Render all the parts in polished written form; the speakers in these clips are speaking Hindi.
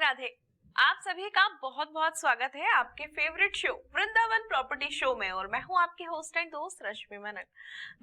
राधे। आप सभी का बहुत बहुत स्वागत है आपके favourite show Vrindavan property show में और मैं हूं आपकी होस्ट एंड दोस्त रश्मि मनन।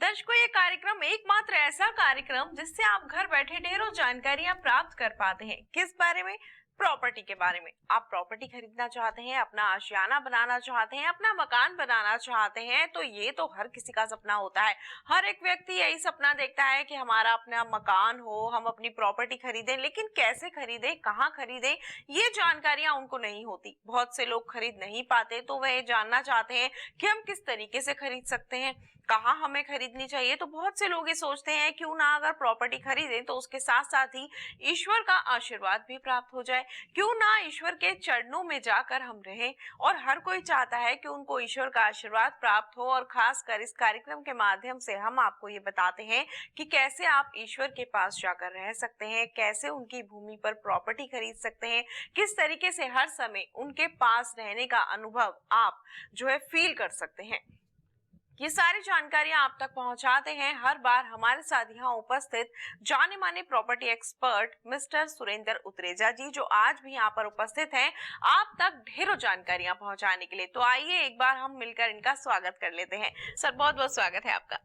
दर्शकों, ये कार्यक्रम एकमात्र ऐसा कार्यक्रम जिससे आप घर बैठे ढेरों जानकारियां प्राप्त कर पाते हैं। किस बारे में? प्रॉपर्टी के बारे में। आप प्रॉपर्टी खरीदना चाहते हैं, अपना आशियाना बनाना चाहते हैं, अपना मकान बनाना चाहते हैं, तो ये तो हर किसी का सपना होता है। हर एक व्यक्ति यही सपना देखता है कि हमारा अपना मकान हो, हम अपनी प्रॉपर्टी खरीदें, लेकिन कैसे खरीदें, कहाँ खरीदें, ये जानकारियां उनको नहीं होती। बहुत से लोग खरीद नहीं पाते, तो वह जानना चाहते हैं कि हम किस तरीके से खरीद सकते हैं, कहाँ हमें खरीदनी चाहिए। तो बहुत से लोग ये सोचते हैं क्यों ना अगर प्रॉपर्टी खरीदें तो उसके साथ साथ ही ईश्वर का आशीर्वाद भी प्राप्त हो जाए, क्यों ना ईश्वर के चरणों में जाकर हम रहें। और हर कोई चाहता है कि उनको ईश्वर का आशीर्वाद प्राप्त हो, और खासकर इस कार्यक्रम के माध्यम से हम आपको ये बताते हैं कि कैसे आप ईश्वर के पास जाकर रह सकते हैं, कैसे उनकी भूमि पर प्रॉपर्टी खरीद सकते हैं, किस तरीके से हर समय उनके पास रहने का अनुभव आप जो है फील कर सकते हैं। ये सारी जानकारियां आप तक पहुंचाते हैं हर बार हमारे साथ यहाँ उपस्थित जाने माने प्रॉपर्टी एक्सपर्ट मिस्टर सुरेंद्र उत्रेजा जी, जो आज भी यहाँ पर उपस्थित हैं आप तक ढेरों जानकारियां पहुंचाने के लिए। तो आइए एक बार हम मिलकर इनका स्वागत कर लेते हैं। सर, बहुत बहुत स्वागत है आपका।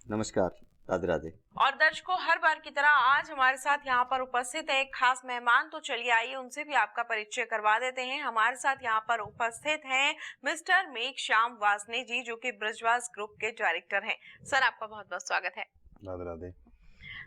नमस्कार, राधे राधे। और दर्शकों, हर बार की तरह आज हमारे साथ यहाँ पर उपस्थित है एक खास मेहमान, तो चलिए आइए उनसे भी आपका परिचय करवा देते हैं। हमारे साथ यहाँ पर उपस्थित हैं मिस्टर मेघश्याम वासने जी, जो कि ब्रजवास ग्रुप के डायरेक्टर हैं। सर, आपका बहुत बहुत स्वागत है। राधे राधे।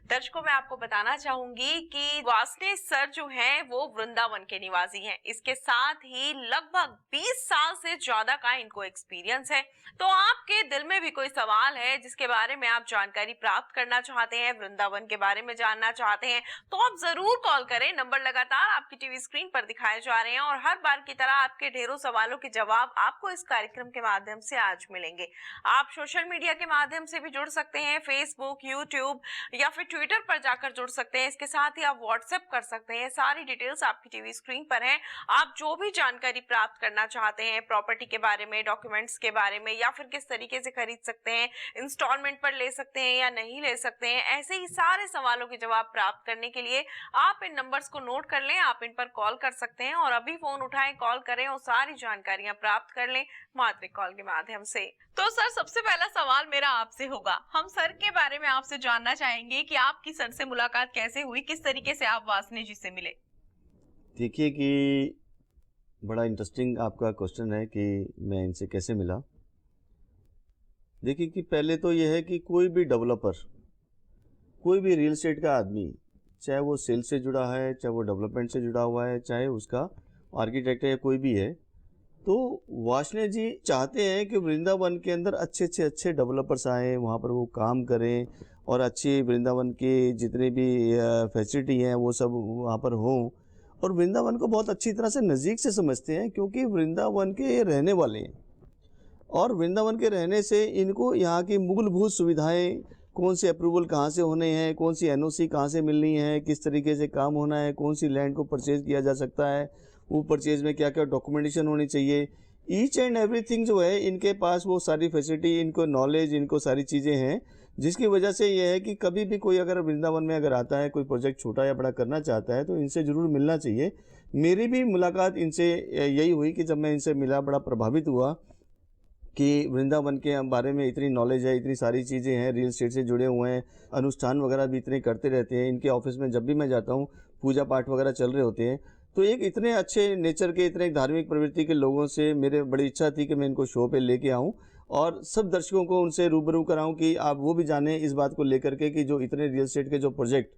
दर्शकों, मैं आपको बताना चाहूंगी कि वासने सर जो हैं वो वृंदावन के निवासी हैं। इसके साथ ही लगभग 20 साल से ज्यादा का इनको एक्सपीरियंस है। तो आपके दिल में भी कोई सवाल है जिसके बारे में आप जानकारी प्राप्त करना चाहते हैं, वृंदावन के बारे में जानना चाहते हैं, तो आप जरूर कॉल करें। नंबर लगातार आपकी टीवी स्क्रीन पर दिखाए जा रहे हैं और हर बार की तरह आपके ढेरों सवालों के जवाब आपको इस कार्यक्रम के माध्यम से आज मिलेंगे। आप सोशल मीडिया के माध्यम से भी जुड़ सकते हैं, फेसबुक, यूट्यूब या फिर ट्विटर पर जाकर जुड़ सकते हैं। इसके साथ ही आप व्हाट्सएप कर सकते हैं। सारी डिटेल्स आपकी टीवी स्क्रीन पर हैं। आप जो भी जानकारी प्राप्त करना चाहते हैं प्रॉपर्टी के बारे में, डॉक्यूमेंट्स के बारे में, या फिर किस तरीके से खरीद सकते हैं, इंस्टॉलमेंट पर ले सकते हैं या नहीं ले सकते हैं, ऐसे ही सारे सवालों के जवाब प्राप्त करने के लिए आप इन नंबर्स को नोट कर लें, आप इन पर कॉल कर सकते हैं और अभी फोन उठाएं, कॉल करें और सारी जानकारियां प्राप्त कर लें मात्र कॉल के माध्यम से। तो सर, सबसे पहला सवाल मेरा आपसे होगा, हम सर के बारे में आपसे जानना चाहेंगे कि आपकी सर से मुलाकात कैसे हुई, किस तरीके से आप वासने जी से मिले। देखिए कि बड़ा इंटरेस्टिंग आपका क्वेश्चन है कि मैं इनसे कैसे मिला। देखिए कि पहले तो यह है कि कोई भी डेवलपर, कोई भी रियल एस्टेट का आदमी, चाहे वो सेल से जुड़ा है, चाहे वो डेवलपमेंट से जुड़ा हुआ है, चाहे उसका आर्किटेक्ट है, कोई भी है, तो वासने जी चाहते हैं कि वृंदावन के अंदर अच्छे डेवलपर्स आएँ, वहाँ पर वो काम करें और अच्छी वृंदावन के जितने भी फैसिलिटी हैं वो सब वहाँ पर हों, और वृंदावन को बहुत अच्छी तरह से नज़दीक से समझते हैं क्योंकि वृंदावन के ये रहने वाले हैं। और वृंदावन के रहने से इनको यहाँ की मूलभूत सुविधाएं, कौन से अप्रूवल कहाँ से होने हैं, कौन सी एनओसी कहाँ से मिलनी है, किस तरीके से काम होना है, कौन सी लैंड को परचेज़ किया जा सकता है, वो परचेज़ में क्या क्या डॉक्यूमेंटेशन होनी चाहिए, ईच एंड एवरीथिंग जो है इनके पास वो सारी फैसिलिटी, इनको नॉलेज, इनको सारी चीज़ें हैं, जिसकी वजह से ये है कि कभी भी कोई अगर वृंदावन में अगर आता है, कोई प्रोजेक्ट छोटा या बड़ा करना चाहता है तो इनसे ज़रूर मिलना चाहिए। मेरी भी मुलाकात इनसे यही हुई कि जब मैं इनसे मिला बड़ा प्रभावित हुआ कि वृंदावन के बारे में इतनी नॉलेज है, इतनी सारी चीज़ें हैं, रियल एस्टेट से जुड़े हुए हैं, अनुष्ठान वगैरह भी इतने करते रहते हैं। इनके ऑफिस में जब भी मैं जाता हूँ पूजा पाठ वगैरह चल रहे होते हैं, तो एक इतने अच्छे नेचर के, इतने धार्मिक प्रवृत्ति के लोगों से मेरे बड़ी इच्छा थी कि मैं इनको शो पे लेके आऊँ और सब दर्शकों को उनसे रूबरू कराऊँ कि आप वो भी जानें इस बात को लेकर के कि जो इतने रियल एस्टेट के जो प्रोजेक्ट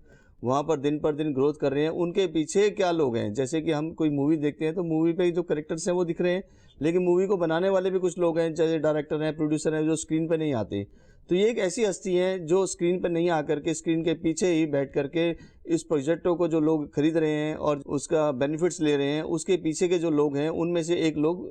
वहाँ पर दिन पर दिन ग्रोथ कर रहे हैं, उनके पीछे क्या लोग हैं। जैसे कि हम कोई मूवी देखते हैं तो मूवी पे जो कैरेक्टर्स हैं वो दिख रहे हैं, लेकिन मूवी को बनाने वाले भी कुछ लोग हैं, जैसे डायरेक्टर हैं, प्रोड्यूसर हैं, जो स्क्रीन पे नहीं आते। तो ये एक ऐसी हस्ती है जो स्क्रीन पर नहीं आकर के स्क्रीन के पीछे ही बैठ करके इस प्रोजेक्टों को जो लोग खरीद रहे हैं और उसका बेनिफिट्स ले रहे हैं, उसके पीछे के जो लोग हैं उनमें से एक लोग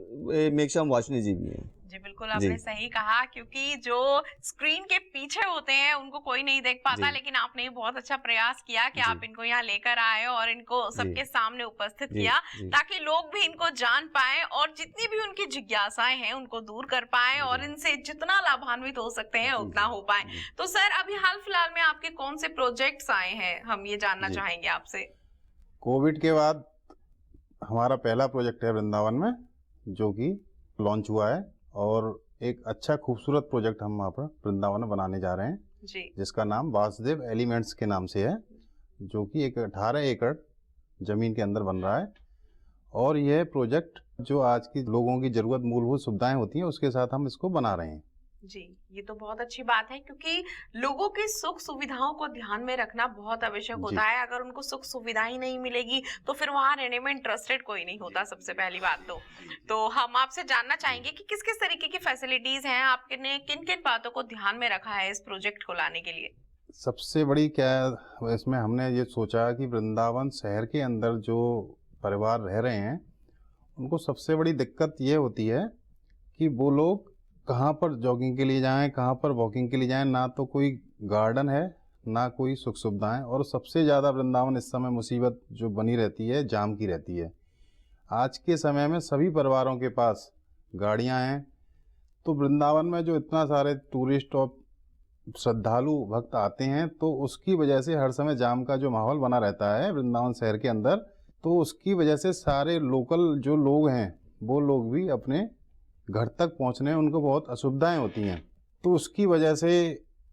मेघश्याम वासने जी भी हैं। जी बिल्कुल, आपने सही कहा, क्योंकि जो स्क्रीन के पीछे होते हैं उनको कोई नहीं देख पाता, लेकिन आपने बहुत अच्छा प्रयास किया कि आप इनको यहाँ लेकर आए और इनको सबके सामने उपस्थित किया ताकि लोग भी इनको जान पाए और जितनी भी उनकी जिज्ञासाएं हैं उनको दूर कर पाए और इनसे जितना लाभान्वित हो सकते हैं उतना हो पाए। तो सर, अभी हाल फिलहाल में आपके कौन से प्रोजेक्ट्स आए हैं, हम ये जानना चाहेंगे आपसे। कोविड के बाद हमारा पहला प्रोजेक्ट है वृंदावन में, जो कि लॉन्च हुआ है, और एक अच्छा खूबसूरत प्रोजेक्ट हम वहाँ पर वृंदावन में बनाने जा रहे हैं जी। जिसका नाम वासुदेव एलिमेंट्स के नाम से है, जो कि एक 18 एकड़ ज़मीन के अंदर बन रहा है। और यह प्रोजेक्ट जो आज की लोगों की ज़रूरत, मूलभूत सुविधाएं होती हैं, उसके साथ हम इसको बना रहे हैं। जी, ये तो बहुत अच्छी बात है, क्योंकि लोगों की सुख सुविधाओं को ध्यान में रखना बहुत आवश्यक जी। होता है। अगर उनको सुख सुविधा ही नहीं मिलेगी तो फिर वहां रहने में इंटरेस्टेड कोई नहीं होता, सबसे पहली बात तो हम आपसे जानना चाहेंगे कि किस किस तरीके की फैसिलिटीज हैं, आपने किन किन बातों को ध्यान में रखा है इस प्रोजेक्ट को लाने के लिए। सबसे बड़ी क्या इसमें हमने ये सोचा कि वृंदावन शहर के अंदर जो परिवार रह रहे हैं, उनको सबसे बड़ी दिक्कत ये होती है कि वो लोग कहाँ पर जॉगिंग के लिए जाएं, कहाँ पर वॉकिंग के लिए जाएं। ना तो कोई गार्डन है, ना कोई सुख सुविधाएं, और सबसे ज़्यादा वृंदावन इस समय मुसीबत जो बनी रहती है, जाम की रहती है। आज के समय में सभी परिवारों के पास गाड़ियां हैं, तो वृंदावन में जो इतना सारे टूरिस्ट और श्रद्धालु भक्त आते हैं, तो उसकी वजह से हर समय जाम का जो माहौल बना रहता है वृंदावन शहर के अंदर, तो उसकी वजह से सारे लोकल जो लोग हैं वो लोग भी अपने घर तक पहुंचने में उनको बहुत असुविधाएं होती हैं। तो उसकी वजह से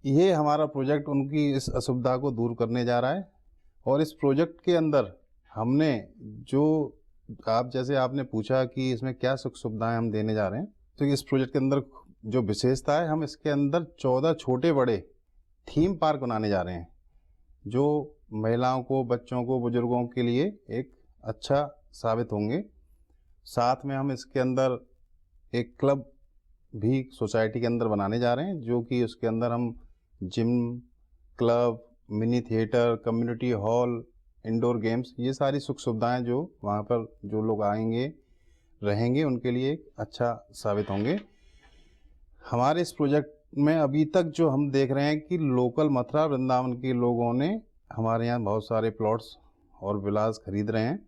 ये हमारा प्रोजेक्ट उनकी इस असुविधा को दूर करने जा रहा है। और इस प्रोजेक्ट के अंदर हमने जो जैसे आपने पूछा कि इसमें क्या सुख सुविधाएं हम देने जा रहे हैं, तो इस प्रोजेक्ट के अंदर जो विशेषता है, हम इसके अंदर 14 छोटे बड़े थीम पार्क बनाने जा रहे हैं, जो महिलाओं को, बच्चों को, बुजुर्गों के लिए एक अच्छा साबित होंगे। साथ में हम इसके अंदर एक क्लब भी सोसाइटी के अंदर बनाने जा रहे हैं, जो कि उसके अंदर हम gym, club, mini theatre, community hall, indoor games, ये सारी सुख सुविधाएं जो वहाँ पर जो लोग आएंगे, रहेंगे, उनके लिए एक अच्छा साबित होंगे। हमारे इस प्रोजेक्ट में अभी तक जो हम देख रहे हैं कि लोकल मथुरा वृंदावन के लोगों ने हमारे यहाँ बहुत सारे प्लॉट्स और विलास खरीद रहे हैं।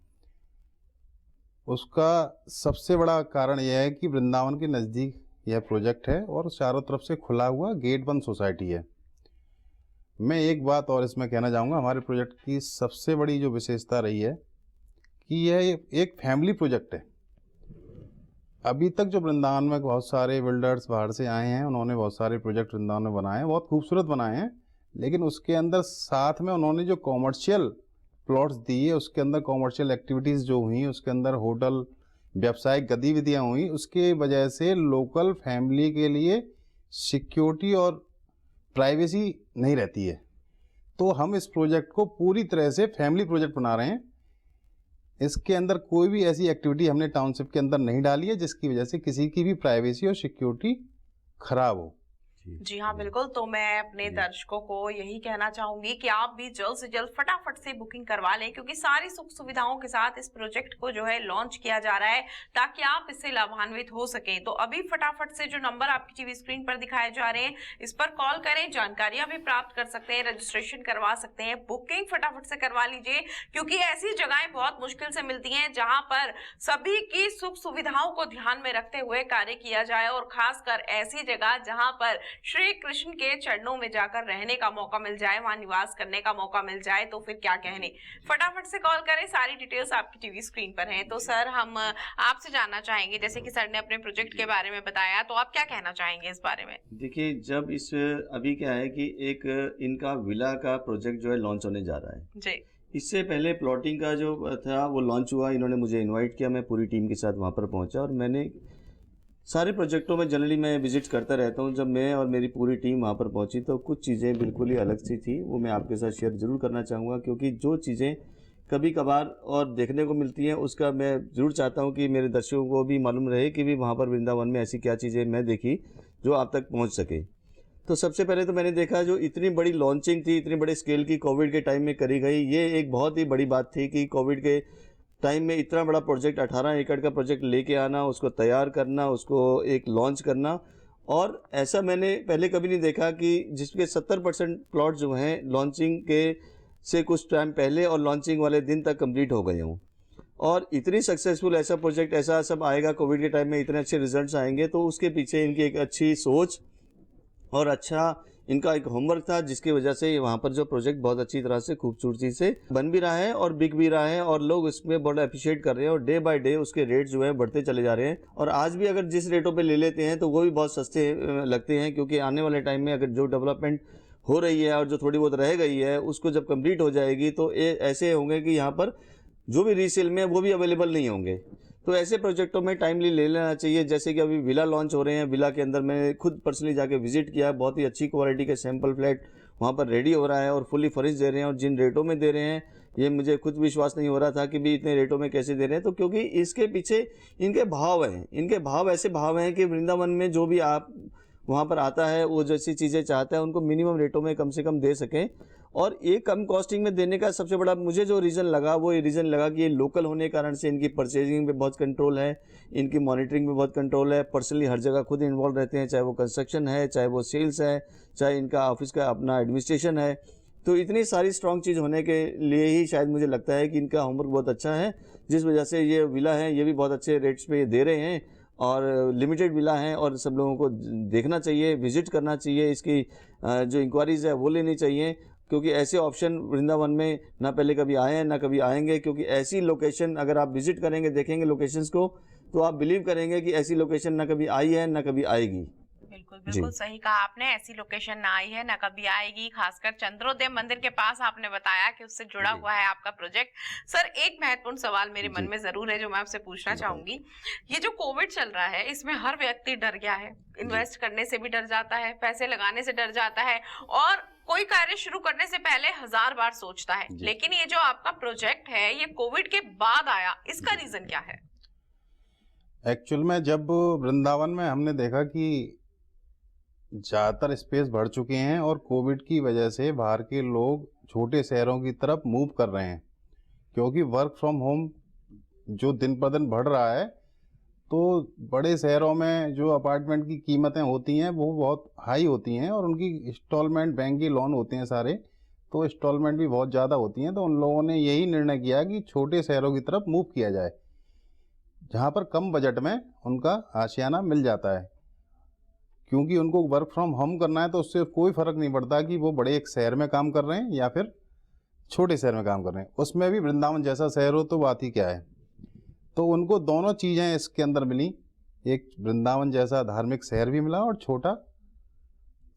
उसका सबसे बड़ा कारण यह है कि वृंदावन के नज़दीक यह प्रोजेक्ट है और चारों तरफ से खुला हुआ गेट बंद सोसाइटी है। मैं एक बात और इसमें कहना चाहूँगा, हमारे प्रोजेक्ट की सबसे बड़ी जो विशेषता रही है कि यह एक फैमिली प्रोजेक्ट है। अभी तक जो वृंदावन में बहुत सारे बिल्डर्स बाहर से आए हैं, उन्होंने बहुत सारे प्रोजेक्ट वृंदावन में बनाए हैं, बहुत खूबसूरत बनाए हैं, लेकिन उसके अंदर साथ में उन्होंने जो कॉमर्शियल प्लॉट्स दिए, उसके अंदर कॉमर्शियल एक्टिविटीज़ जो हुई, उसके अंदर होटल, व्यावसायिक गतिविधियाँ हुई, उसके वजह से लोकल फैमिली के लिए सिक्योरिटी और प्राइवेसी नहीं रहती है। तो हम इस प्रोजेक्ट को पूरी तरह से फैमिली प्रोजेक्ट बना रहे हैं। इसके अंदर कोई भी ऐसी एक्टिविटी हमने टाउनशिप के अंदर नहीं डाली है जिसकी वजह से किसी की भी प्राइवेसी और सिक्योरिटी खराब हो। जी हाँ, बिल्कुल। तो मैं अपने दर्शकों को यही कहना चाहूंगी कि आप भी जल्द से जल्द फटाफट से बुकिंग करवा लें, क्योंकि सारी सुख सुविधाओं के साथ इस प्रोजेक्ट को जो है लॉन्च किया जा रहा है, ताकि आप इससे लाभान्वित हो सकें। तो अभी फटाफट से जो नंबर आपकी टीवी स्क्रीन पर दिखाए जा रहे हैं, इस पर कॉल करें, जानकारियां भी प्राप्त कर सकते हैं, रजिस्ट्रेशन करवा सकते हैं, बुकिंग फटाफट से करवा लीजिए, क्योंकि ऐसी जगहें बहुत मुश्किल से मिलती हैं जहां पर सभी की सुख सुविधाओं को ध्यान में रखते हुए कार्य किया जाए, और खासकर ऐसी जगह जहां पर श्री कृष्ण के चरणों में जाकर रहने का मौका मिल जाए, वहां निवास करने का मौका मिल जाए, तो फिर क्या कहने। फटाफट से कॉल करें, सारी डिटेल्स आपकी टीवी स्क्रीन पर हैं। तो सर, हम आपसे जानना चाहेंगे, जैसे कि सर ने अपने प्रोजेक्ट के बारे में बताया, तो आप क्या कहना चाहेंगे इस बारे में। देखिए, जब इस अभी क्या है कि एक इनका विला का प्रोजेक्ट जो है लॉन्च होने जा रहा है जी। इससे पहले प्लॉटिंग का जो था वो लॉन्च हुआ, इन्होंने मुझे इनवाइट किया, मैं पूरी टीम के साथ वहाँ पर पहुँचा, और मैंने सारे प्रोजेक्टों में जनरली मैं विजिट करता रहता हूँ। जब मैं और मेरी पूरी टीम वहाँ पर पहुँची तो कुछ चीज़ें बिल्कुल ही अलग सी थी, वो मैं आपके साथ शेयर ज़रूर करना चाहूँगा, क्योंकि जो चीज़ें कभी कभार और देखने को मिलती हैं उसका मैं ज़रूर चाहता हूँ कि मेरे दर्शकों को भी मालूम रहे कि भी वहाँ पर वृंदावन में ऐसी क्या चीज़ें मैं देखी जो आप तक पहुँच सके। तो सबसे पहले तो मैंने देखा जो इतनी बड़ी लॉन्चिंग थी, इतनी बड़े स्केल की कोविड के टाइम में करी गई, ये एक बहुत ही बड़ी बात थी कि कोविड के टाइम में इतना बड़ा प्रोजेक्ट, 18 एकड़ का प्रोजेक्ट लेके आना, उसको तैयार करना, उसको एक लॉन्च करना। और ऐसा मैंने पहले कभी नहीं देखा कि जिसके 70% प्लॉट जो हैं लॉन्चिंग के से कुछ टाइम पहले और लॉन्चिंग वाले दिन तक कंप्लीट हो गए हों, और इतनी सक्सेसफुल ऐसा प्रोजेक्ट, ऐसा सब आएगा कोविड के टाइम में, इतने अच्छे रिजल्ट्स आएंगे, तो उसके पीछे इनकी एक अच्छी सोच और अच्छा इनका एक होमवर्क था, जिसकी वजह से वहाँ पर जो प्रोजेक्ट बहुत अच्छी तरह से खूबसूरती से बन भी रहा है और बिक भी रहा है और लोग इसमें बड़ा अप्रिशिएट कर रहे हैं और डे बाय डे उसके रेट जो है बढ़ते चले जा रहे हैं। और आज भी अगर जिस रेटों पे ले लेते हैं तो वो भी बहुत सस्ते लगते हैं, क्योंकि आने वाले टाइम में अगर जो डेवलपमेंट हो रही है और जो थोड़ी बहुत रह गई है उसको जब कंप्लीट हो जाएगी तो ऐसे होंगे कि यहाँ पर जो भी रीसेल में वो भी अवेलेबल नहीं होंगे। तो ऐसे प्रोजेक्टों में टाइमली ले लेना चाहिए। जैसे कि अभी विला लॉन्च हो रहे हैं, विला के अंदर मैं खुद पर्सनली जाके विजिट किया है, बहुत ही अच्छी क्वालिटी के सैंपल फ्लैट वहाँ पर रेडी हो रहा है और फुली फर्निश दे रहे हैं। और जिन रेटों में दे रहे हैं ये मुझे खुद विश्वास नहीं हो रहा था कि भी इतने रेटों में कैसे दे रहे हैं। तो क्योंकि इसके पीछे इनके भाव हैं, इनके भाव ऐसे भाव हैं कि वृंदावन में जो भी आप वहाँ पर आता है वो जैसी चीज़ें चाहता है उनको मिनिमम रेटों में कम से कम दे सकें। और ये कम कॉस्टिंग में देने का सबसे बड़ा मुझे जो रीज़न लगा वो ये रीज़न लगा कि ये लोकल होने के कारण से इनकी परचेजिंग पे बहुत कंट्रोल है, इनकी मॉनिटरिंग में बहुत कंट्रोल है। पर्सनली हर जगह खुद इन्वॉल्व रहते हैं, चाहे वो कंस्ट्रक्शन है, चाहे वो सेल्स है, चाहे इनका ऑफिस का अपना एडमिनिस्ट्रेशन है। तो इतनी सारी स्ट्रॉन्ग चीज़ होने के लिए ही शायद मुझे लगता है कि इनका होमवर्क बहुत अच्छा है, जिस वजह से ये विला है ये भी बहुत अच्छे रेट्स पे दे रहे हैं और लिमिटेड विला हैं। और सब लोगों को देखना चाहिए, विजिट करना चाहिए, इसकी जो इंक्वायरीज़ है वो लेनी चाहिए, क्योंकि ऐसे ऑप्शन वृंदावन में ना पहले कभी आए हैं ना कभी आएंगे। क्योंकि ऐसी लोकेशन अगर आप विजिट करेंगे, देखेंगे लोकेशंस को, तो आप बिलीव करेंगे कि ऐसी लोकेशन ना कभी आई है ना कभी आएगी। बिल्कुल बिल्कुल सही कहा आपने, ऐसी लोकेशन ना आई है ना कभी आएगी। खासकर चंद्रोदय मंदिर के पास आपने बताया कि उससे जुड़ा हुआ है आपका प्रोजेक्ट। सर, एक महत्वपूर्ण सवाल मेरे मन में जरूर है जो मैं आपसे पूछना चाहूंगी। ये जो कोविड चल रहा है इसमें हर व्यक्ति डर गया है, इन्वेस्ट करने से भी डर जाता है, पैसे लगाने से डर जाता है और कोई कार्य शुरू करने से पहले 1000 बार सोचता है। लेकिन ये जो आपका प्रोजेक्ट है ये कोविड के बाद आया, इसका रीजन क्या है? एक्चुअल में जब वृंदावन में हमने देखा कि ज़्यादातर स्पेस भर चुके हैं और कोविड की वजह से बाहर के लोग छोटे शहरों की तरफ मूव कर रहे हैं, क्योंकि वर्क फ्रॉम होम जो दिन पर दिन बढ़ रहा है, तो बड़े शहरों में जो अपार्टमेंट की कीमतें होती हैं वो बहुत हाई होती हैं और उनकी इंस्टॉलमेंट बैंक के लोन होते हैं सारे, तो इंस्टॉलमेंट भी बहुत ज़्यादा होती हैं। तो उन लोगों ने यही निर्णय किया कि छोटे शहरों की तरफ मूव किया जाए, जहाँ पर कम बजट में उनका आशियाना मिल जाता है। क्योंकि उनको वर्क फ्रॉम होम करना है तो उससे कोई फ़र्क नहीं पड़ता कि वो बड़े एक शहर में काम कर रहे हैं या फिर छोटे शहर में काम कर रहे हैं, उसमें भी वृंदावन जैसा शहर हो तो बात ही क्या है। तो उनको दोनों चीज़ें इसके अंदर मिली, एक वृंदावन जैसा धार्मिक शहर भी मिला और छोटा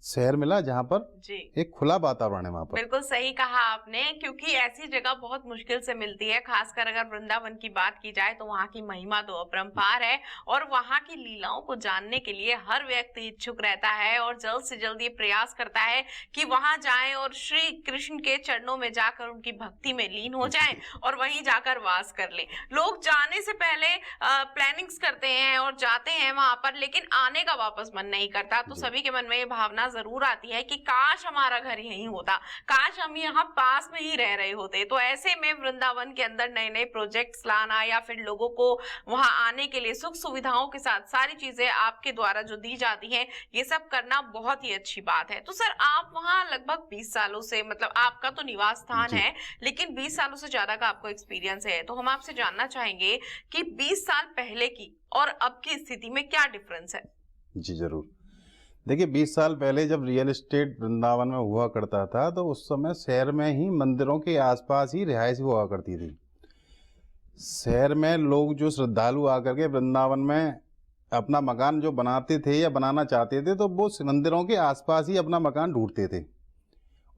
शहर मिला जहाँ पर जी एक खुला वातावरण है वहाँ पर। बिल्कुल सही कहा आपने, क्योंकि ऐसी जगह बहुत मुश्किल से मिलती है। खासकर अगर वृंदावन की बात की जाए तो वहाँ की महिमा तो अपरंपार है और वहाँ की लीलाओं को जानने के लिए हर व्यक्ति इच्छुक रहता है और जल्द से जल्द ये प्रयास करता है कि वहां जाएं और श्री कृष्ण के चरणों में जाकर उनकी भक्ति में लीन हो जाएं और वहीं जाकर वास कर लें। लोग जाने से पहले प्लानिंग्स करते हैं और जाते हैं वहां पर, लेकिन आने का वापस मन नहीं करता। तो सभी के मन में ये भावना जरूर आती है कि काश हमारा घर यहीं होता, काश हम यहाँ पास में ही रह रहे होते। तो ऐसे में वृंदावन के अंदर नए नए प्रोजेक्ट्स लाना या फिर लोगों को वहां आने के लिए सुख सुविधाओं के साथ सारी चीजें आपके द्वारा जो दी जाती हैं, ये सब करना बहुत ही अच्छी बात है। तो सर, आप वहां लगभग 20 सालों से, मतलब आपका तो निवास स्थान है लेकिन 20 सालों से ज्यादा का आपको एक्सपीरियंस है, तो हम आपसे जानना चाहेंगे कि 20 साल पहले की और अब की स्थिति में क्या डिफरेंस है? जी जरूर। देखिए, 20 साल पहले जब रियल एस्टेट वृंदावन में हुआ करता था तो उस समय शहर में ही मंदिरों के आसपास ही रिहाइश हुआ करती थी। शहर में लोग जो श्रद्धालु आकर के वृंदावन में अपना मकान जो बनाते थे या बनाना चाहते थे तो वो मंदिरों के आसपास ही अपना मकान ढूंढते थे।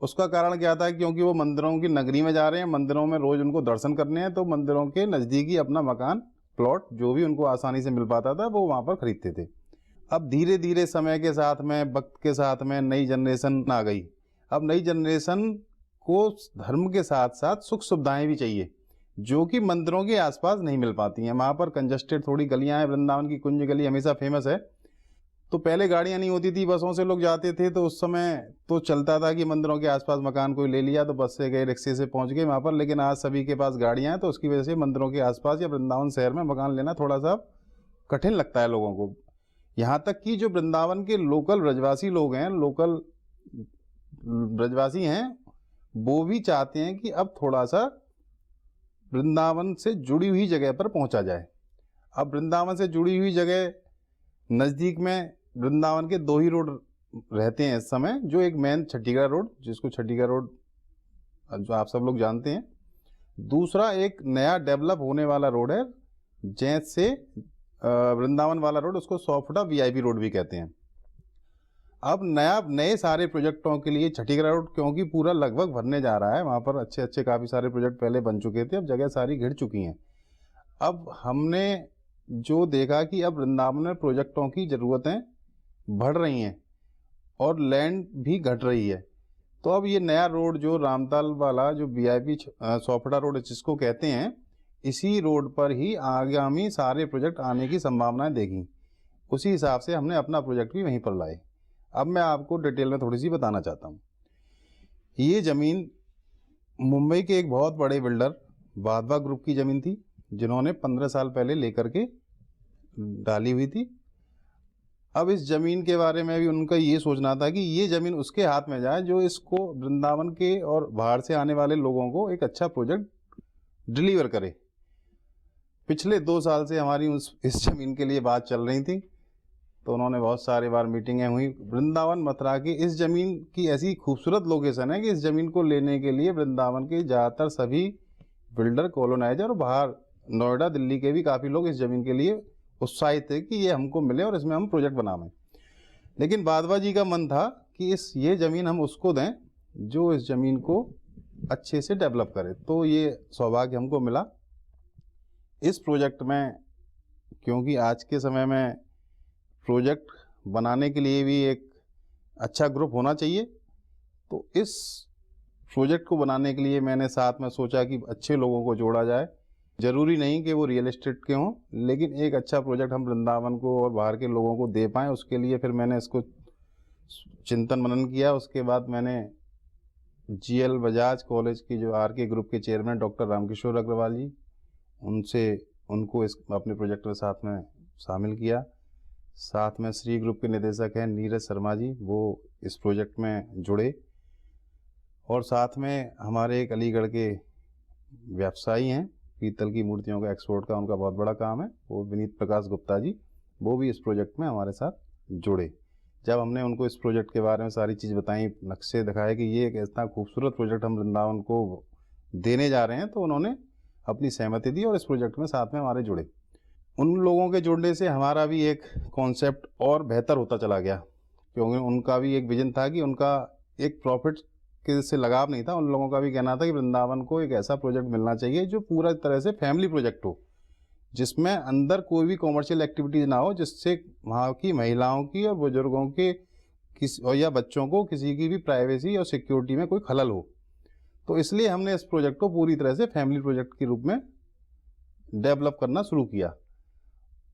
उसका कारण क्या था? क्योंकि वो मंदिरों की नगरी में जा रहे हैं, मंदिरों में रोज उनको दर्शन करने हैं, तो मंदिरों के नज़दीक ही अपना मकान प्लॉट जो भी उनको आसानी से मिल पाता था वो वहाँ पर खरीदते थे। अब धीरे धीरे समय के साथ में, वक्त के साथ में नई जनरेशन आ गई। अब नई जनरेशन को धर्म के साथ साथ सुख सुविधाएं भी चाहिए जो कि मंदिरों के आसपास नहीं मिल पाती हैं। वहाँ पर कंजस्टेड थोड़ी गलियाँ हैं, वृंदावन की कुंज गली हमेशा फेमस है। तो पहले गाड़ियाँ नहीं होती थी, बसों से लोग जाते थे, तो उस समय तो चलता था कि मंदिरों के आसपास मकान कोई ले लिया तो बस से गए, रिक्शे से पहुँच गए वहाँ पर। लेकिन आज सभी के पास गाड़ियाँ हैं तो उसकी वजह से मंदिरों के आसपास या वृंदावन शहर में मकान लेना थोड़ा सा कठिन लगता है लोगों को। यहाँ तक कि जो वृंदावन के लोकल ब्रजवासी लोग हैं, लोकल ब्रजवासी हैं, वो भी चाहते हैं कि अब थोड़ा सा वृंदावन से जुड़ी हुई जगह पर पहुंचा जाए। अब वृंदावन से जुड़ी हुई जगह नज़दीक में वृंदावन के 2 ही रोड रहते हैं इस समय, जो एक मेन छठीगढ़ रोड, जिसको छठीगढ़ रोड जो आप सब लोग जानते हैं। दूसरा एक नया डेवलप होने वाला रोड है जैसे वृंदावन वाला रोड, उसको 100 फुटा VIP रोड भी कहते हैं। अब नए सारे प्रोजेक्टों के लिए छठीगढ़ रोड, क्योंकि पूरा लगभग भरने जा रहा है, वहाँ पर अच्छे अच्छे काफ़ी सारे प्रोजेक्ट पहले बन चुके थे, अब जगह सारी घिर चुकी हैं। अब हमने जो देखा कि अब वृंदावन में प्रोजेक्टों की ज़रूरतें बढ़ रही हैं और लैंड भी घट रही है, तो अब ये नया रोड जो रामताल वाला जो VIP 100 फुटा रोड जिसको कहते हैं, इसी रोड पर ही आगामी सारे प्रोजेक्ट आने की संभावनाएं देखी। उसी हिसाब से हमने अपना प्रोजेक्ट भी वहीं पर लाए। अब मैं आपको डिटेल में थोड़ी सी बताना चाहता हूँ। ये ज़मीन मुंबई के एक बहुत बड़े बिल्डर वाधवा ग्रुप की ज़मीन थी, जिन्होंने 15 साल पहले लेकर के डाली हुई थी। अब इस ज़मीन के बारे में भी उनका ये सोचना था कि ये ज़मीन उसके हाथ में जाए जो इसको वृंदावन के और बाहर से आने वाले लोगों को एक अच्छा प्रोजेक्ट डिलीवर करे। पिछले 2 साल से हमारी इस ज़मीन के लिए बात चल रही थी, तो उन्होंने बहुत सारी बार मीटिंगें हुई। वृंदावन मथुरा की इस ज़मीन की ऐसी खूबसूरत लोकेशन है कि इस ज़मीन को लेने के लिए वृंदावन के ज़्यादातर सभी बिल्डर, कॉलोनाइजर और बाहर नोएडा, दिल्ली के भी काफ़ी लोग इस ज़मीन के लिए उत्साहित थे कि ये हमको मिले और इसमें हम प्रोजेक्ट बनावें। लेकिन वाधवा जी का मन था कि ये ज़मीन हम उसको दें जो इस ज़मीन को अच्छे से डेवलप करे। तो ये सौभाग्य हमको मिला इस प्रोजेक्ट में, क्योंकि आज के समय में प्रोजेक्ट बनाने के लिए भी एक अच्छा ग्रुप होना चाहिए। तो इस प्रोजेक्ट को बनाने के लिए मैंने साथ में सोचा कि अच्छे लोगों को जोड़ा जाए। ज़रूरी नहीं कि वो रियल एस्टेट के हों, लेकिन एक अच्छा प्रोजेक्ट हम वृंदावन को और बाहर के लोगों को दे पाएँ, उसके लिए फिर मैंने इसको चिंतन मनन किया। उसके बाद मैंने GL बजाज कॉलेज की जो RK ग्रुप के चेयरमैन डॉक्टर रामकिशोर अग्रवाल जी, उनको इस अपने प्रोजेक्ट में साथ में शामिल किया। साथ में श्री ग्रुप के निदेशक हैं नीरज शर्मा जी, वो इस प्रोजेक्ट में जुड़े। और साथ में हमारे एक अलीगढ़ के व्यवसायी हैं, पीतल की मूर्तियों का एक्सपोर्ट का उनका बहुत बड़ा काम है, वो विनीत प्रकाश गुप्ता जी, वो भी इस प्रोजेक्ट में हमारे साथ जुड़े। जब हमने उनको इस प्रोजेक्ट के बारे में सारी चीज़ बताई, नक्शे दिखाए कि ये एक इतना खूबसूरत प्रोजेक्ट हम वृंदावन को देने जा रहे हैं, तो उन्होंने अपनी सहमति दी और इस प्रोजेक्ट में साथ में हमारे जुड़े। उन लोगों के जुड़ने से हमारा भी एक कॉन्सेप्ट और बेहतर होता चला गया, क्योंकि उनका भी एक विजन था कि उनका एक प्रॉफिट के से लगाव नहीं था। उन लोगों का भी कहना था कि वृंदावन को एक ऐसा प्रोजेक्ट मिलना चाहिए जो पूरा तरह से फैमिली प्रोजेक्ट हो, जिसमें अंदर कोई भी कॉमर्शियल एक्टिविटीज़ ना हो, जिससे वहाँ की महिलाओं की और बुजुर्गों के और या बच्चों को किसी की भी प्राइवेसी और सिक्योरिटी में कोई खलल हो। तो इसलिए हमने इस प्रोजेक्ट को पूरी तरह से फैमिली प्रोजेक्ट के रूप में डेवलप करना शुरू किया।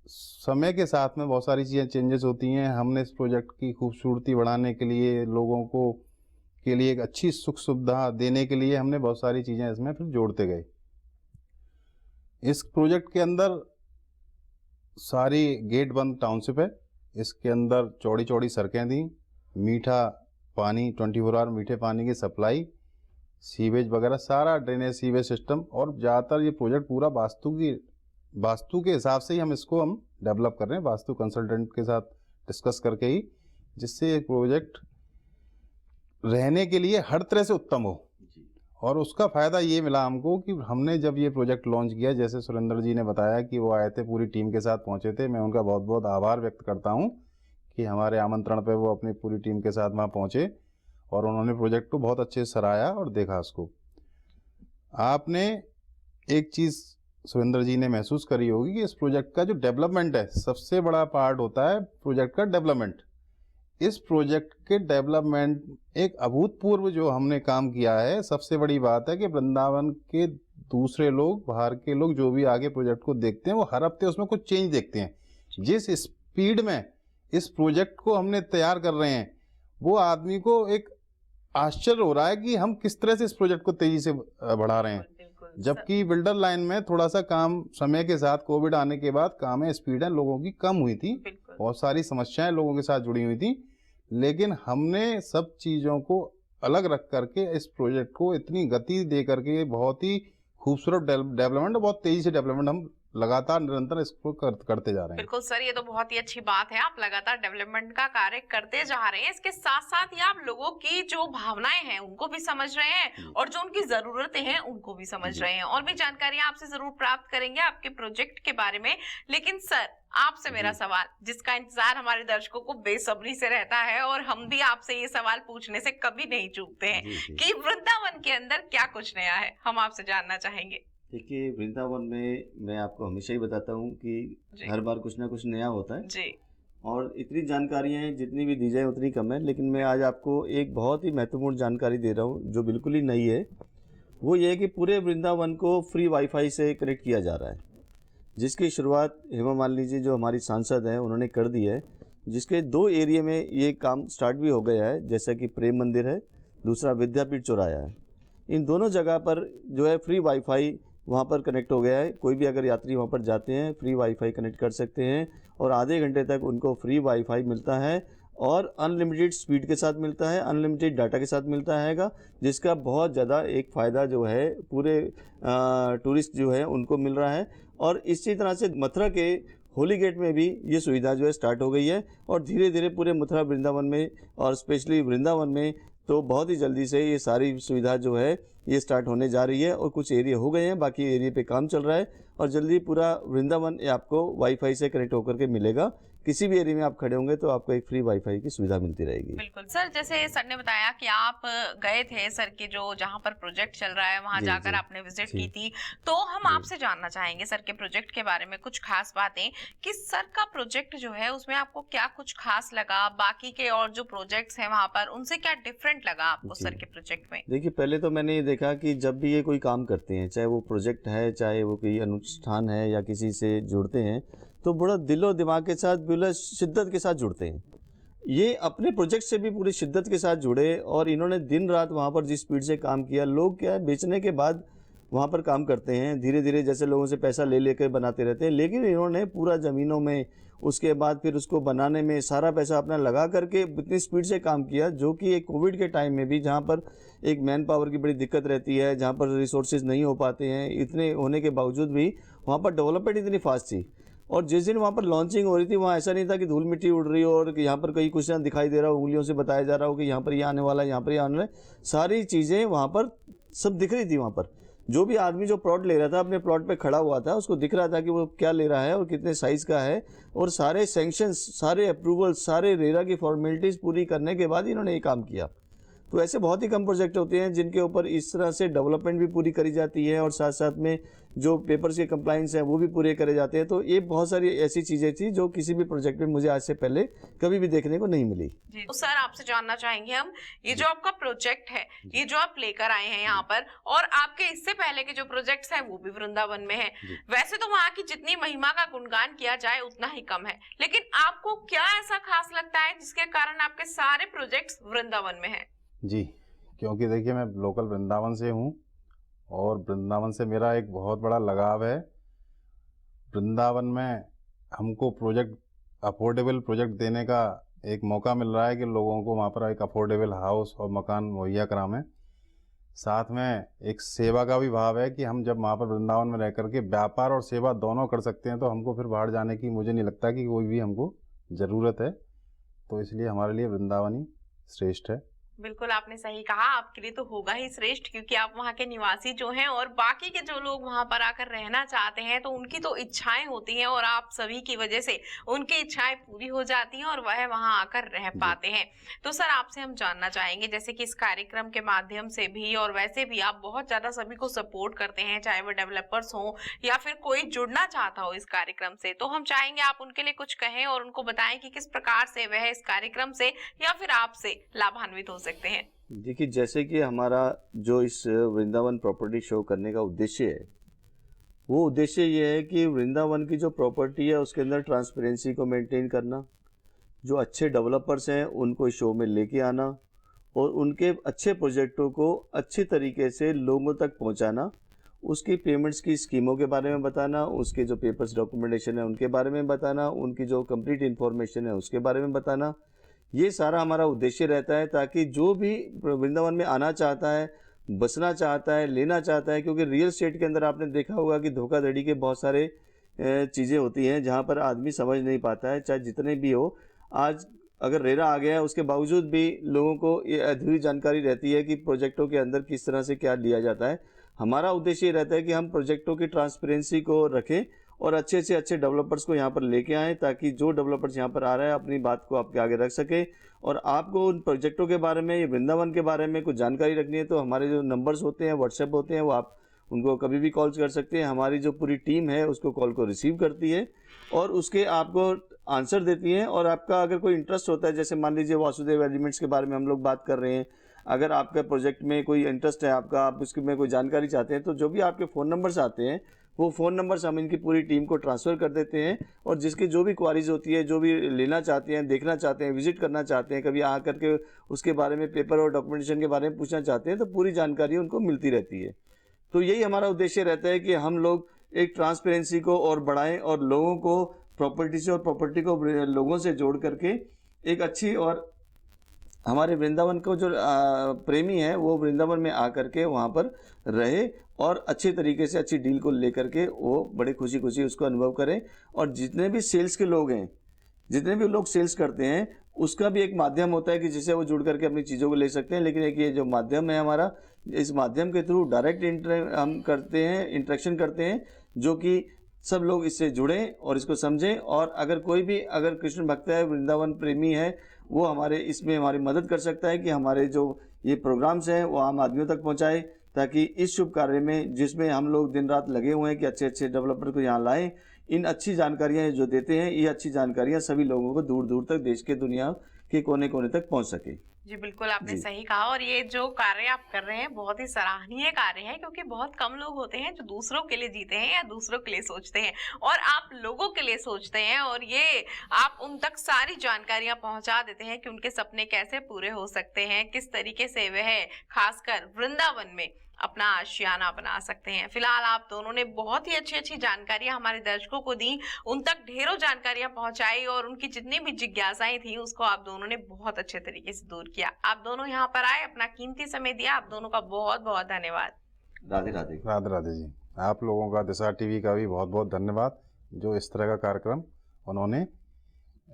समय के साथ में बहुत सारी चीज़ें चेंजेस होती हैं। हमने इस प्रोजेक्ट की खूबसूरती बढ़ाने के लिए, लोगों को के लिए एक अच्छी सुख सुविधा देने के लिए हमने बहुत सारी चीज़ें इसमें फिर जोड़ते गए। इस प्रोजेक्ट के अंदर सारी गेट बंद टाउनशिप है। इसके अंदर चौड़ी चौड़ी सड़कें थी, मीठा पानी 24 आवर मीठे पानी की सप्लाई, सीवेज वगैरह सारा ड्रेनेज सीवेज सिस्टम। और ज़्यादातर ये प्रोजेक्ट पूरा वास्तु के हिसाब से ही हम डेवलप कर रहे हैं, वास्तु कंसल्टेंट के साथ डिस्कस करके ही, जिससे ये प्रोजेक्ट रहने के लिए हर तरह से उत्तम हो। और उसका फ़ायदा ये मिला हमको कि हमने जब ये प्रोजेक्ट लॉन्च किया, जैसे सुरेंद्र जी ने बताया कि वो आए थे, पूरी टीम के साथ पहुंचे थे, मैं उनका बहुत बहुत आभार व्यक्त करता हूं कि हमारे आमंत्रण पे वो अपनी पूरी टीम के साथ वहाँ पहुंचे और उन्होंने प्रोजेक्ट को बहुत अच्छे से सराहा और देखा उसको। आपने एक चीज़ सुरेंद्र जी ने महसूस करी होगी कि इस प्रोजेक्ट का जो डेवलपमेंट है, सबसे बड़ा पार्ट होता है प्रोजेक्ट का डेवलपमेंट। इस प्रोजेक्ट के डेवलपमेंट एक अभूतपूर्व जो हमने काम किया है, सबसे बड़ी बात है कि वृंदावन के दूसरे लोग, बाहर के लोग जो भी आगे प्रोजेक्ट को देखते हैं, वो हर हफ्ते उसमें कुछ चेंज देखते हैं। जिस स्पीड में इस प्रोजेक्ट को हमने तैयार कर रहे हैं, वो आदमी को एक आश्चर्य हो रहा है कि हम किस तरह से इस प्रोजेक्ट को तेजी से बढ़ा रहे हैं। जबकि बिल्डर लाइन में थोड़ा सा काम समय के साथ, कोविड आने के बाद काम है, स्पीड है लोगों की कम हुई थी, बहुत सारी समस्याएं लोगों के साथ जुड़ी हुई थी। लेकिन हमने सब चीज़ों को अलग रख करके इस प्रोजेक्ट को इतनी गति दे करके बहुत ही खूबसूरत डेवलपमेंट, बहुत तेज़ी से डेवलपमेंट हम लगातार निरंतर इसको करते जा रहे हैं। बिल्कुल सर, ये तो बहुत ही अच्छी बात है, आप लगातार डेवलपमेंट का कार्य करते जा रहे हैं। इसके साथ साथ ही आप लोगों की जो भावनाएं हैं उनको भी समझ रहे हैं और जो उनकी जरूरतें हैं उनको भी समझ रहे हैं। और भी जानकारियां आपसे जरूर प्राप्त करेंगे आपके प्रोजेक्ट के बारे में। लेकिन सर, आपसे मेरा सवाल, जिसका इंतजार हमारे दर्शकों को बेसब्री से रहता है और हम भी आपसे ये सवाल पूछने से कभी नहीं चूकते हैं कि वृंदावन के अंदर क्या कुछ नया है, हम आपसे जानना चाहेंगे। देखिए, वृंदावन में मैं आपको हमेशा ही बताता हूँ कि हर बार कुछ ना कुछ नया होता है जी। और इतनी जानकारियाँ हैं, जितनी भी दी जाए उतनी कम है। लेकिन मैं आज आपको एक बहुत ही महत्वपूर्ण जानकारी दे रहा हूँ जो बिल्कुल ही नई है। वो ये है कि पूरे वृंदावन को फ्री वाईफाई से कनेक्ट किया जा रहा है, जिसकी शुरुआत हेमा मालिनी जी जो हमारी सांसद हैं उन्होंने कर दी है, जिसके 2 एरिया में ये काम स्टार्ट भी हो गया है, जैसा कि प्रेम मंदिर है, दूसरा विद्यापीठ चौराया है। इन दोनों जगह पर जो है फ्री वाईफाई वहाँ पर कनेक्ट हो गया है। कोई भी अगर यात्री वहाँ पर जाते हैं फ्री वाईफाई कनेक्ट कर सकते हैं और आधे घंटे तक उनको फ्री वाईफाई मिलता है और अनलिमिटेड स्पीड के साथ मिलता है, अनलिमिटेड डाटा के साथ मिलता हैगा, जिसका बहुत ज़्यादा एक फ़ायदा जो है पूरे टूरिस्ट जो है उनको मिल रहा है। और इसी तरह से मथुरा के होली गेट में भी ये सुविधा जो है स्टार्ट हो गई है और धीरे धीरे पूरे मथुरा वृंदावन में और स्पेशली वृंदावन में तो बहुत ही जल्दी से ये सारी सुविधा जो है ये स्टार्ट होने जा रही है। और कुछ एरिया हो गए हैं, बाकी एरिया पे काम चल रहा है और जल्दी पूरा वृंदावन आपको वाईफाई से कनेक्ट होकर के मिलेगा। किसी भी एरिया में आप खड़े होंगे तो आपको एक फ्री वाईफाई की सुविधा मिलती रहेगी। बिल्कुल सर, जैसे सर ने बताया कि आप गए थे सर के जो जहां पर प्रोजेक्ट चल रहा है वहां जी, जाकर जी, आपने विजिट जी। की थी, तो हम आपसे जानना चाहेंगे सर के प्रोजेक्ट के बारे में कुछ खास बातें कि सर का प्रोजेक्ट जो है उसमें आपको क्या कुछ खास लगा, बाकी के और जो प्रोजेक्ट्स हैं वहां पर उनसे क्या डिफरेंट लगा आपको जी। सर के प्रोजेक्ट में। देखिए, पहले तो मैंने ये देखा कि जब भी ये कोई काम करते हैं, चाहे वो प्रोजेक्ट है, चाहे वो कोई अनुष्ठान है या किसी से जुड़ते हैं, तो बड़ा दिलो दिमाग के साथ, बड़ा शिद्दत के साथ जुड़ते हैं। ये अपने प्रोजेक्ट से भी पूरी शिद्दत के साथ जुड़े और इन्होंने दिन रात वहाँ पर जिस स्पीड से काम किया। लोग क्या है, बेचने के बाद वहाँ पर काम करते हैं, धीरे धीरे जैसे लोगों से पैसा ले लेकर बनाते रहते हैं, लेकिन इन्होंने पूरा ज़मीनों में, उसके बाद फिर उसको बनाने में सारा पैसा अपना लगा करके इतनी स्पीड से काम किया, जो कि एक कोविड के टाइम में भी जहाँ पर एक मैन पावर की बड़ी दिक्कत रहती है, जहाँ पर रिसोर्सेज नहीं हो पाते हैं, इतने होने के बावजूद भी वहाँ पर डेवलपमेंट इतनी फास्ट थी। और जिस दिन वहाँ पर लॉन्चिंग हो रही थी, वहाँ ऐसा नहीं था कि धूल मिट्टी उड़ रही हो और कि यहाँ पर कहीं कुछ ना दिखाई दे रहा हो, उंगलियों से बताया जा रहा हो कि यहाँ पर ये आने वाला है, यहाँ पर ये आने वाला है। सारी चीज़ें वहाँ पर सब दिख रही थी। वहाँ पर जो भी आदमी जो प्लॉट ले रहा था, अपने प्लॉट पे खड़ा हुआ था, उसको दिख रहा था कि वो क्या ले रहा है और कितने साइज़ का है, और सारे सैंक्शंस, सारे अप्रूवल्स, सारे रेरा की फॉर्मेलिटीज़ पूरी करने के बाद इन्होंने ये काम किया। तो ऐसे बहुत ही कम प्रोजेक्ट होते हैं जिनके ऊपर इस तरह से डेवलपमेंट भी पूरी करी जाती है और साथ साथ में जो पेपर्स के कंप्लाइंस हैं वो भी पूरे करे जाते हैं। तो ये बहुत सारी ऐसी चीज़ें थी जो किसी भी प्रोजेक्ट में मुझे आज से पहले कभी भी देखने को नहीं मिली। जी, तो सर आपसे जानना चाहेंगे हम, ये जो आपका प्रोजेक्ट है, ये जो आप लेकर आए हैं यहाँ पर, और आपके इससे पहले के जो प्रोजेक्ट्स हैं वो भी वृंदावन में है। वैसे तो वहाँ की जितनी महिमा का गुणगान किया जाए उतना ही कम है, लेकिन आपको क्या ऐसा खास लगता है जिसके कारण आपके सारे प्रोजेक्ट्स वृंदावन में है। जी, क्योंकि देखिए मैं लोकल वृंदावन से हूँ और वृंदावन से मेरा एक बहुत बड़ा लगाव है। वृंदावन में हमको प्रोजेक्ट, अफोर्डेबल प्रोजेक्ट देने का एक मौका मिल रहा है कि लोगों को वहाँ पर एक अफोर्डेबल हाउस और मकान मुहैया करावें। साथ में एक सेवा का भी भाव है कि हम जब वहाँ पर वृंदावन में रह करके व्यापार और सेवा दोनों कर सकते हैं, तो हमको फिर बाहर जाने की मुझे नहीं लगता कि कोई भी हमको ज़रूरत है। तो इसलिए हमारे लिए वृंदावन ही श्रेष्ठ है। बिल्कुल आपने सही कहा, आपके लिए तो होगा ही श्रेष्ठ, क्योंकि आप वहाँ के निवासी जो हैं और बाकी के जो लोग वहाँ पर आकर रहना चाहते हैं तो उनकी तो इच्छाएं होती हैं और आप सभी की वजह से उनकी इच्छाएं पूरी हो जाती हैं और वह वहाँ आकर रह पाते हैं। तो सर आपसे हम जानना चाहेंगे, जैसे कि इस कार्यक्रम के माध्यम से भी और वैसे भी आप बहुत ज्यादा सभी को सपोर्ट करते हैं, चाहे वो डेवलपर्स हो या फिर कोई जुड़ना चाहता हो इस कार्यक्रम से, तो हम चाहेंगे आप उनके लिए कुछ कहें और उनको बताएं कि किस प्रकार से वह इस कार्यक्रम से या फिर आपसे लाभान्वित हो सकते हैं। देखिए, जैसे कि हमारा जो इस वृंदावन प्रॉपर्टी शो करने का उद्देश्य है, वो उद्देश्य ये है कि वृंदावन की जो प्रॉपर्टी है उसके अंदर ट्रांसपेरेंसी को मेंटेन करना, जो अच्छे डेवलपर्स हैं उनको इस शो में लेके आना और उनके अच्छे प्रोजेक्टों को अच्छे तरीके से लोगों तक पहुंचाना, उसकी पेमेंट्स की स्कीमों के बारे में बताना, उसके जो पेपर्स डॉक्यूमेंटेशन है उनके बारे में बताना, उनकी जो कंप्लीट इन्फॉर्मेशन है उसके बारे में बताना। ये सारा हमारा उद्देश्य रहता है ताकि जो भी वृंदावन में आना चाहता है, बसना चाहता है, लेना चाहता है, क्योंकि रियल एस्टेट के अंदर आपने देखा होगा कि धोखाधड़ी के बहुत सारे चीज़ें होती हैं जहाँ पर आदमी समझ नहीं पाता है, चाहे जितने भी हो। आज अगर रेरा आ गया है उसके बावजूद भी लोगों को ये अधूरी जानकारी रहती है कि प्रोजेक्टों के अंदर किस तरह से क्या लिया जाता है। हमारा उद्देश्य ये रहता है कि हम प्रोजेक्टों की ट्रांसपेरेंसी को रखें और अच्छे से अच्छे डेवलपर्स को यहाँ पर लेके आएँ, ताकि जो डेवलपर्स यहाँ पर आ रहे हैं अपनी बात को आपके आगे रख सके। और आपको उन प्रोजेक्टों के बारे में, ये वृंदावन के बारे में कुछ जानकारी रखनी है तो हमारे जो नंबर्स होते हैं, व्हाट्सएप होते हैं, वो आप उनको कभी भी कॉल कर सकते हैं। हमारी जो पूरी टीम है उसको कॉल को रिसीव करती है और उसके आपको आंसर देती हैं। और आपका अगर कोई इंटरेस्ट होता है, जैसे मान लीजिए वासुदेव एलिमेंट्स के बारे में हम लोग बात कर रहे हैं, अगर आपका प्रोजेक्ट में कोई इंटरेस्ट है आपका, आप उसके में कोई जानकारी चाहते हैं, तो जो भी आपके फ़ोन नंबर्स आते हैं वो फ़ोन नंबर्स हम इनकी पूरी टीम को ट्रांसफ़र कर देते हैं। और जिसकी जो भी क्वारीज होती है, जो भी लेना चाहते हैं, देखना चाहते हैं, विजिट करना चाहते हैं, कभी आ करके उसके बारे में पेपर और डॉक्यूमेंटेशन के बारे में पूछना चाहते हैं, तो पूरी जानकारी उनको मिलती रहती है। तो यही हमारा उद्देश्य रहता है कि हम लोग एक ट्रांसपेरेंसी को और बढ़ाएं और लोगों को प्रॉपर्टी से और प्रॉपर्टी को लोगों से जोड़ करके एक अच्छी, और हमारे वृंदावन को जो प्रेमी है वो वृंदावन में आकर के वहाँ पर रहे और अच्छे तरीके से अच्छी डील को लेकर के वो बड़े खुशी खुशी उसको अनुभव करें। और जितने भी सेल्स के लोग हैं, जितने भी लोग सेल्स करते हैं, उसका भी एक माध्यम होता है कि जिससे वो जुड़ करके अपनी चीज़ों को ले सकते हैं। लेकिन एक ये जो माध्यम है हमारा, इस माध्यम के थ्रू डायरेक्ट हम करते हैं, इंटरेक्शन करते हैं, जो कि सब लोग इससे जुड़ें और इसको समझें। और अगर कोई भी अगर कृष्ण भक्त है, वृंदावन प्रेमी है, वो हमारे इसमें हमारी मदद कर सकता है कि हमारे जो ये प्रोग्राम्स हैं वो आम आदमियों तक पहुंचाए, ताकि इस शुभ कार्य में जिसमें हम लोग दिन रात लगे हुए हैं कि अच्छे अच्छे डेवलपर को यहाँ लाएं, इन अच्छी जानकारियाँ जो देते हैं, ये अच्छी जानकारियाँ सभी लोगों को दूर दूर तक, देश के दुनिया के कोने कोने तक पहुँच सके। जी बिल्कुल, आपने जी। सही कहा। और ये जो कार्य आप कर रहे हैं बहुत ही सराहनीय कार्य है, क्योंकि बहुत कम लोग होते हैं जो दूसरों के लिए जीते हैं या दूसरों के लिए सोचते हैं, और आप लोगों के लिए सोचते हैं। और ये आप उन तक सारी जानकारियां पहुंचा देते हैं कि उनके सपने कैसे पूरे हो सकते हैं, किस तरीके से वह खासकर वृंदावन में अपना आशियाना बना सकते हैं। फिलहाल आप दोनों ने बहुत ही अच्छी अच्छी जानकारियां हमारे दर्शकों को दी, उन तक ढेरों जानकारियां पहुंचाई, और उनकी जितनी भी जिज्ञासाएं थी उसको आप दोनों ने बहुत अच्छे तरीके से दूर किया। आप दोनों यहाँ पर आए, अपना कीमती समय दिया, आप दोनों का बहुत बहुत धन्यवाद। राधे राधे। राधे राधे जी। आप लोगों का, दिशा टीवी का भी बहुत बहुत धन्यवाद, जो इस तरह का कार्यक्रम उन्होंने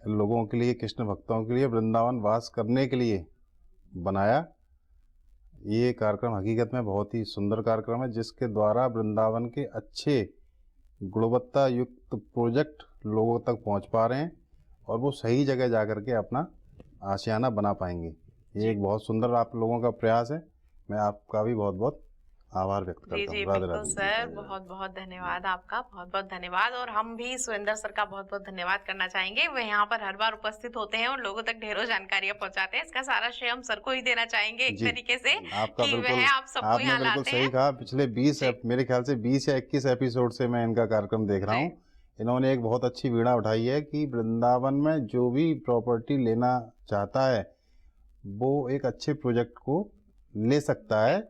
लोगों के लिए, कृष्ण भक्तों के लिए, वृंदावन वास करने के लिए बनाया। ये कार्यक्रम हकीकत में बहुत ही सुंदर कार्यक्रम है, जिसके द्वारा वृंदावन के अच्छे गुणवत्ता युक्त प्रोजेक्ट लोगों तक पहुंच पा रहे हैं और वो सही जगह जा कर के अपना आशियाना बना पाएंगे। ये एक बहुत सुंदर आप लोगों का प्रयास है। मैं आपका भी बहुत बहुत आभार व्यक्त जी करता जी हूँ। राधे बिल्कुल राधे। सर, बहुत बहुत धन्यवाद आपका, बहुत बहुत धन्यवाद। और हम भी सुरेंद्र सर का बहुत बहुत धन्यवाद करना चाहेंगे। वे यहाँ पर हर बार उपस्थित होते हैं और लोगों तक ढेरों जानकारियां पहुंचाते हैं। इसका सारा श्रेय हम सर को ही देना चाहेंगे एक जी, तरीके से, आपका कि बिल्कुल, वह आप सबको आपने यहाँ बिल्कुल लाते सही हैं। कहा। पिछले 20 जी। मेरे ख्याल से 20 या 21 एपिसोड से मैं इनका कार्यक्रम देख रहा जी। हूँ। इन्होंने एक बहुत अच्छी बीड़ा उठाई है कि वृंदावन में जो भी प्रॉपर्टी लेना चाहता है वो एक अच्छे प्रोजेक्ट को ले सकता है,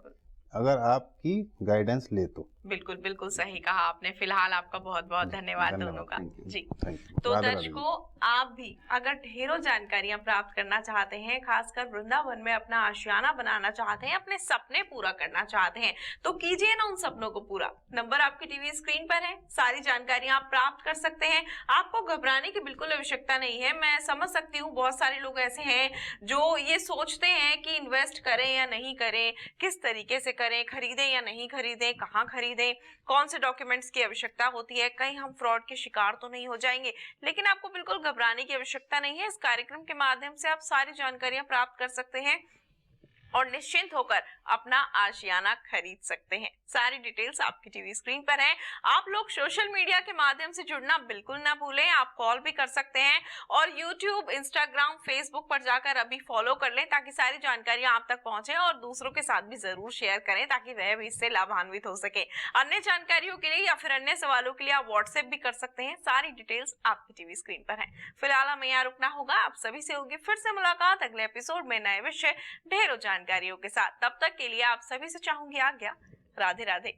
अगर आपकी गाइडेंस ले तो। बिल्कुल बिल्कुल सही कहा आपने। फिलहाल आपका बहुत बहुत धन्यवाद धन्यवाद। दोनों का। Thank you. जी। Thank you. तो राधे राधे जी। दर्शकों, आप भी अगर ढेरों जानकारियां प्राप्त करना चाहते हैं, खासकर वृंदावन में अपना आशियाना बनाना चाहते हैं, अपने सपने पूरा करना चाहते हैं, तो कीजिए ना उन सपनों को पूरा। नंबर आपकी टीवी स्क्रीन पर है, सारी जानकारियां आप प्राप्त कर सकते हैं। आपको घबराने की बिल्कुल आवश्यकता नहीं है। मैं समझ सकती हूँ बहुत सारे लोग ऐसे हैं जो ये सोचते हैं कि इन्वेस्ट करें या नहीं करें, किस तरीके से करें, खरीदें या नहीं खरीदें, कहाँ खरीदें, कौन से डॉक्यूमेंट्स की आवश्यकता होती है, कहीं हम फ्रॉड के शिकार तो नहीं हो जाएंगे। लेकिन आपको बिल्कुल घबराने की आवश्यकता नहीं है। इस कार्यक्रम के माध्यम से आप सारी जानकारियां प्राप्त कर सकते हैं और निश्चिंत होकर अपना आशियाना खरीद सकते हैं। सारी डिटेल्स आपकी टीवी स्क्रीन पर हैं। आप लोग सोशल मीडिया के माध्यम से जुड़ना बिल्कुल ना भूलें। आप कॉल भी कर सकते हैं और यूट्यूब, इंस्टाग्राम, फेसबुक पर जाकर अभी फॉलो कर लें, ताकि सारी जानकारियां आप तक पहुंचे, और दूसरों के साथ भी जरूर शेयर करें ताकि वह भी इससे लाभान्वित हो सके। अन्य जानकारियों के लिए या फिर अन्य सवालों के लिए आप व्हाट्सएप भी कर सकते हैं। सारी डिटेल्स आपकी टीवी स्क्रीन पर है। फिलहाल हमें यहाँ रुकना होगा। आप सभी से होगी फिर से मुलाकात अगले एपिसोड में नए विषय, ढेरों जानकारियों के साथ। तब तक के लिए आप सभी से चाहूंगी आज्ञा। राधे राधे।